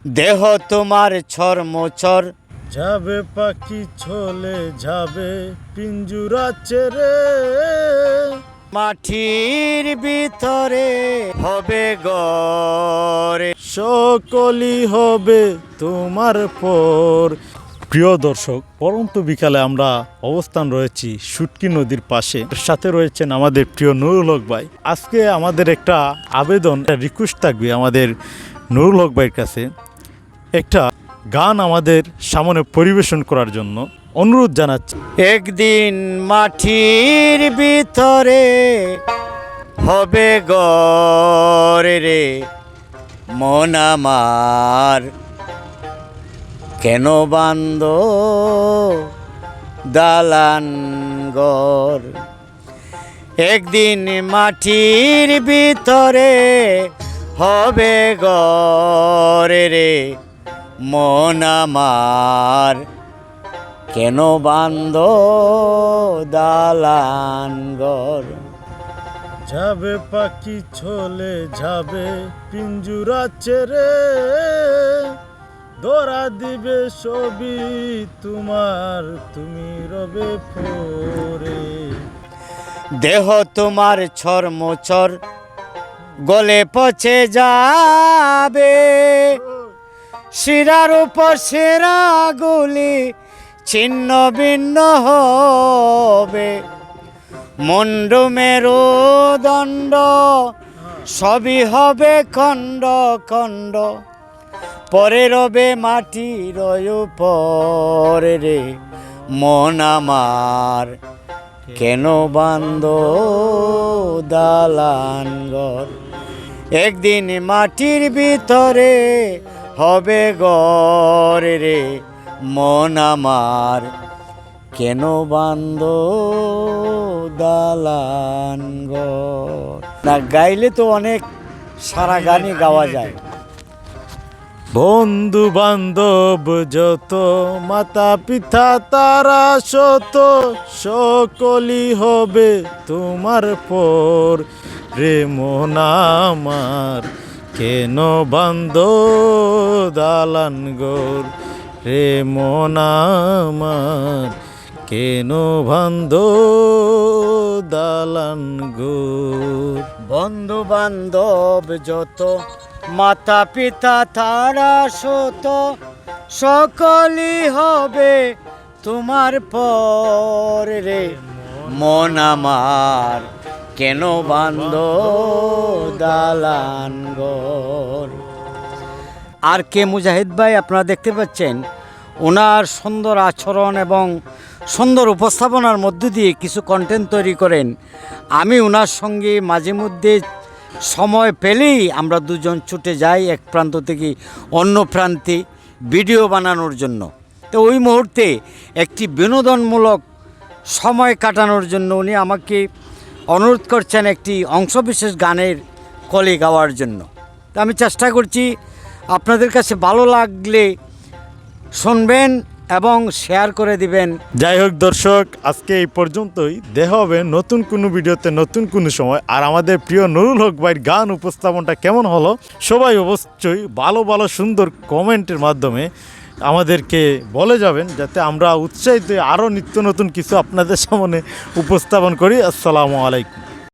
দেহ তোমার ছরমোছর, যাবে পাখি চলে যাবে পিঞ্জুরা ছেড়ে। মাটির ভিতরে হবে গরে, সকলই হবে তোমার পর। প্রিয় দর্শক, পরন্ত বিকালে আমরা অবস্থান রয়েছি শুটকি নদীর পাশে। সাথে রয়েছেন আমাদের প্রিয় নুরুল হক ভাই। আজকে আমাদের একটা আবেদন, রিকোয়েস্ট থাকবে আমাদের নুরুল হক ভাইয়ের কাছে, একটা গান আমাদের সামনে পরিবেশন করার জন্য অনুরোধ জানাচ্ছি। একদিন মাটির ভিতরে হবে গরে রে মন আমার, কেন বান্দ দালান ঘর। একদিন মাটির ভিতরে হবে গরে রে মন আমার, কেন বান্দ দালান ঘর। যাবে পাখি চলে যাবে পিঞ্জুরা ছেড়ে, ধরা দিবে ছবি তোমার, তুমি রবে পরে। দেহ তোমার ছরমোছর, গলে পচে যাবে, শিরার উপর শিরা গুলি ছিন্ন ভিন্ন হবে। মুন্ড মেরুদণ্ড সবই হবে খণ্ড খণ্ড, পরে রবে মাটির উপরে রে মন আমার, কেন বান্দ দালান ঘর। একদিন মাটির ভিতরে হবে গরে রে মন আমার, কেন বান্দ দালান ঘর। না গাইলে তো অনেক সারা গানই গাওয়া যায়। বন্ধু বান্ধব যত, মাতা পিতা তারা শত, সকলই হবে তোমার পর রে মন আমার, কেন বান্দ দালান ঘর রে মন আমার, কেন বান্দ দালান ঘর। বন্ধু বান্ধব যত, মাতা পিতা তারা শত, সকলই হবে তোমার পর রে মন আমার, কেন বান্দ দালান ঘর। আর কে মুজাহিদ ভাই আপনারা দেখতে পাচ্ছেন, ওনার সুন্দর আচরণ এবং সুন্দর উপস্থাপনার মধ্য দিয়ে কিছু কন্টেন্ট তৈরি করেন। আমি ওনার সঙ্গে মাঝে মধ্যে সময় পেলেই আমরা দুজন ছুটে যাই এক প্রান্ত থেকে অন্য প্রান্তে ভিডিও বানানোর জন্য। তো ওই মুহূর্তে একটি বিনোদনমূলক সময় কাটানোর জন্য উনি আমাকে অনুরোধ করছেন একটি অংশবিশেষ গানের কলি গাওয়ার জন্য। তো আমি চেষ্টা করছি, আপনাদের কাছে ভালো লাগলে শুনবেন এবং শেয়ার করে দিবেন। যাই হোক দর্শক, আজকে এই পর্যন্তই। দেখা হবে নতুন কোনো ভিডিওতে নতুন কোনো সময়। আর আমাদের প্রিয় নুরুল হক ভাইয়ের গান উপস্থাপনটা কেমন হলো সবাই অবশ্যই ভালো ভালো সুন্দর কমেন্টের মাধ্যমে আমাদেরকে বলে যাবেন, যাতে আমরা উৎসাহিত আরও নিত্য নতুন কিছু আপনাদের সামনে উপস্থাপন করি। আসসালামু আলাইকুম।